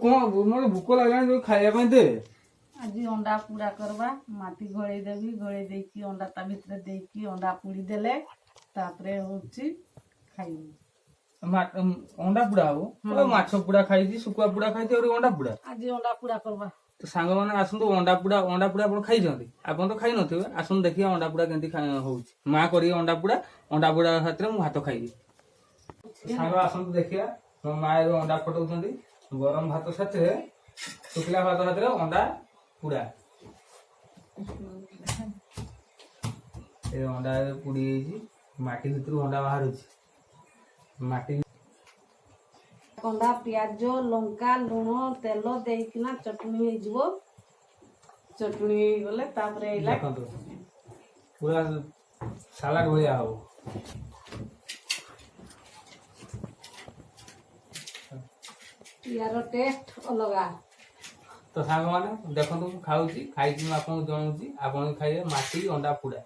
कौन मोर भूक लागलानी खाइया ପାଇଁ दे आज अंडा पूरा करवा माटी घोड़े देवी घोड़े देकी अंडा ता भितर देकी अंडा पूरी देले तापरे होची खाइबी अंडा पुड़ा हो माछ पुड़ा खाई सुकुआ पुड़ा खाई और अंडा पुड़ा आज अंडा पूरा करवा तो सांग मैंने आसतु अंडा पुड़ा आप खाई आप तो खाई नथिबे आसुन देखिए अंडा पुड़ा केमती होउची माँ करी अंडा पुड़ा हाथ में भात खाइबी सांग आसतु देखिए मो माँ अंडा फटाउछंती गरम भात साथे शुखला भात साथे अंडा पुड़ा ए अंडा पुड़ी माटी भीतर अंडा बाहर माटी अंडा प्याज लंका लुण तेल देकिना चटनी हेजिवो चटनी गले तापरे इला देखंतु पूरा सलाड भलिया हो यार टेस्ट अलगा तो सांग माने देखंतु खाउची खाई कि आपन जणुची आपन खाइए माटी अंडा पुड़ा